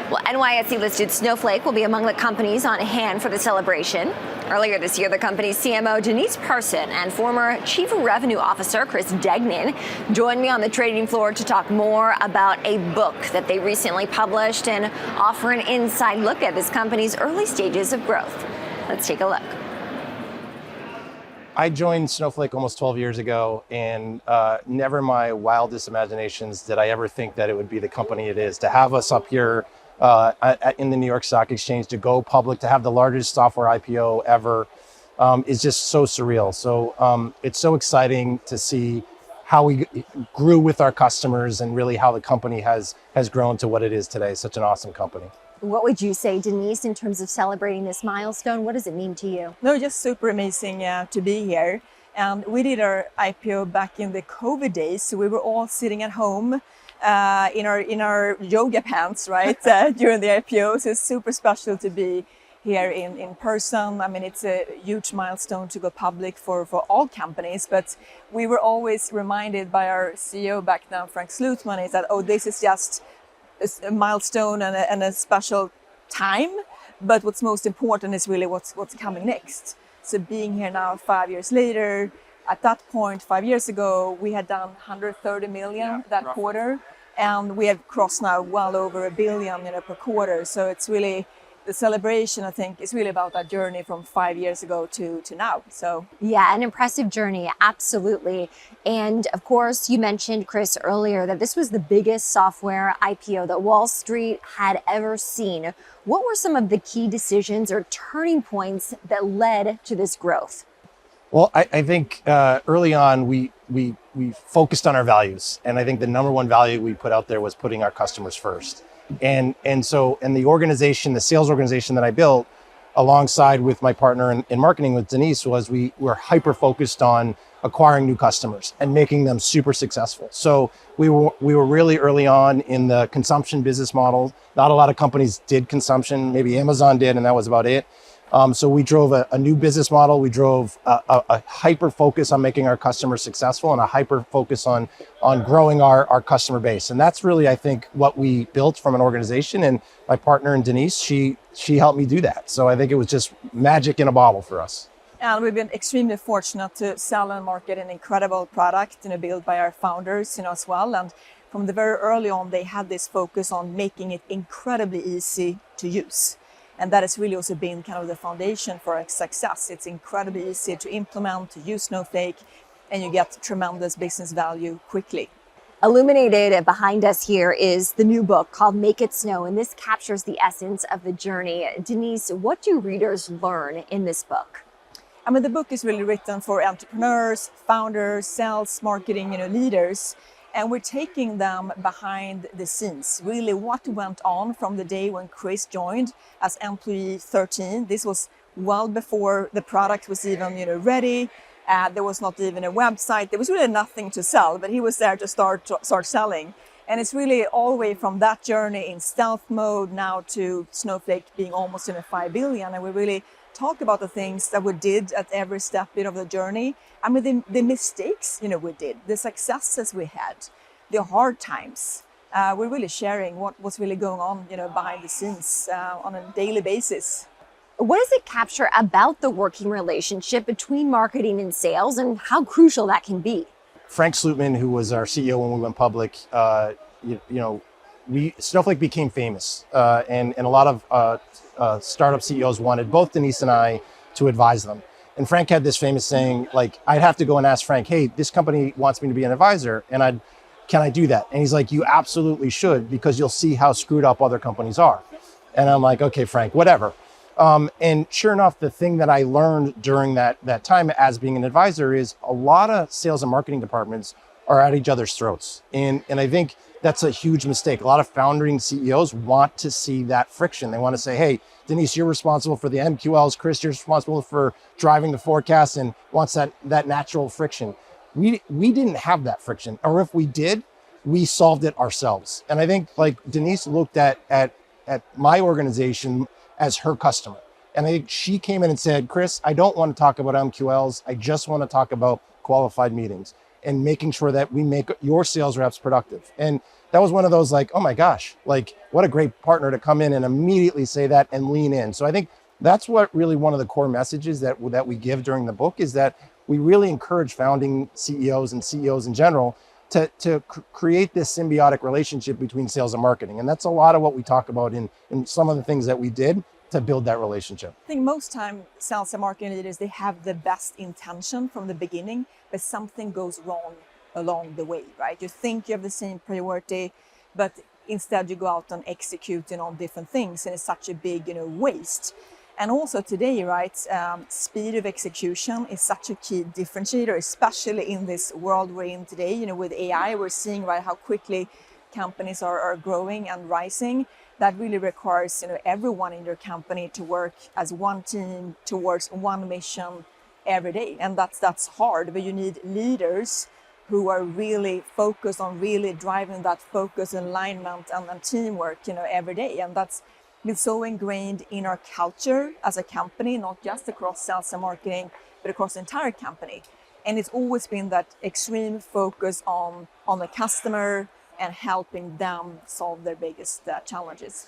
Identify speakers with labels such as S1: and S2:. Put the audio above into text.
S1: Well, NYSE-listed Snowflake will be among the companies on hand for the celebration. Earlier this year, the company's CMO, Denise Person, and former Chief Revenue Officer, Chris Degnan, joined me on the trading floor to talk more about a book that they recently published and offer an inside look at this company's early stages of growth. Let's take a look.
S2: I joined Snowflake almost 12 years ago, and never in my wildest imaginations did I ever think that it would be the company it is. To have us up here in the New York Stock Exchange, to go public, to have the largest software IPO ever, is just so surreal. So it's so exciting to see how we grew with our customers and really how the company has grown to what it is today. Such an awesome company.
S1: What would you say, Denise, in terms of celebrating this milestone? What does it mean to you?
S3: No, just super amazing to be here. And we did our IPO back in the COVID days, so we were all sitting at home in our yoga pants, right, during the IPO. So it's super special to be here in person. I mean, it's a huge milestone to go public for all companies, but we were always reminded by our CEO back then, Frank Slootman, is that, oh, this is just a milestone and a special time, but what's most important is really what's coming next. So being here now 5 years later, at that point 5 years ago we had done 130 million that quarter, and we have crossed now well over $1 billion per quarter. So it's really the celebration, I think, is really about that journey from 5 years ago to now. So
S1: yeah, an impressive journey, absolutely. And of course, you mentioned, Chris, earlier that this was the biggest software IPO that Wall Street had ever seen. What were some of the key decisions or turning points that led to this growth?
S2: Well, I think early on we focused on our values, and I think the number one value we put out there was putting our customers first. And the organization, the sales organization that I built alongside with my partner in marketing with Denise, was we were hyper focused on acquiring new customers and making them super successful. So we were really early on in the consumption business model. Not a lot of companies did consumption, maybe Amazon did, and that was about it. So we drove a new business model. We drove a hyper focus on making our customers successful and a hyper focus on growing our customer base. And that's really, I think, what we built from an organization. And my partner in Denise, she helped me do that. So I think it was just magic in a bottle for us.
S3: And we've been extremely fortunate to sell and market an incredible product, built by our founders, as well. And from the very early on, they had this focus on making it incredibly easy to use. And that has really also been kind of the foundation for our success. It's incredibly easy to implement, to use Snowflake, and you get tremendous business value quickly.
S1: Illuminated behind us here is the new book called Make It Snow, and this captures the essence of the journey. Denise, what do readers learn in this book?
S3: I mean, the book is really written for entrepreneurs, founders, sales, marketing, leaders. And we're taking them behind the scenes, really what went on from the day when Chris joined as employee 13. This was well before the product was even, ready. There was not even a website. There was really nothing to sell, but he was there to start selling. And it's really all the way from that journey in stealth mode now to Snowflake being almost in a 5 billion. And we really talk about the things that we did at every step of the journey. I mean, the mistakes, we did, the successes we had, the hard times. We're really sharing what's really going on, behind the scenes on a daily basis.
S1: What does it capture about the working relationship between marketing and sales and how crucial that can be?
S2: Frank Slootman, who was our CEO when we went public, Snowflake became famous, and a lot of startup CEOs wanted both Denise and I to advise them. And Frank had this famous saying, like, I'd have to go and ask Frank, hey, this company wants me to be an advisor, and can I do that? And he's like, you absolutely should, because you'll see how screwed up other companies are. And I'm like, okay, Frank, whatever. And sure enough, the thing that I learned during that time as being an advisor is a lot of sales and marketing departments are at each other's throats. And I think that's a huge mistake. A lot of founding CEOs want to see that friction. They want to say, hey, Denise, you're responsible for the MQLs. Chris, you're responsible for driving the forecast, and wants that natural friction. We didn't have that friction, or if we did, we solved it ourselves. And I think like Denise looked at my organization as her customer. And I think she came in and said, Chris, I don't want to talk about MQLs. I just want to talk about qualified meetings and making sure that we make your sales reps productive. And that was one of those like, oh my gosh, like what a great partner to come in and immediately say that and lean in. So I think that's what really one of the core messages that we give during the book is that we really encourage founding CEOs and CEOs in general to create this symbiotic relationship between sales and marketing. And that's a lot of what we talk about in some of the things that we did to build that relationship.
S3: I think most time sales and marketing leaders, they have the best intention from the beginning, but something goes wrong along the way, right? You think you have the same priority, but instead you go out and executing on different things, and it's such a big, waste. And also today, right, speed of execution is such a key differentiator, especially in this world we're in today. With AI, we're seeing, right, how quickly companies are growing and rising. That really requires, everyone in your company to work as one team towards one mission every day. And that's hard, but you need leaders who are really focused on really driving that focus, alignment, and teamwork, every day. And that's been so ingrained in our culture as a company, not just across sales and marketing, but across the entire company. And it's always been that extreme focus on the customer and helping them solve their biggest challenges.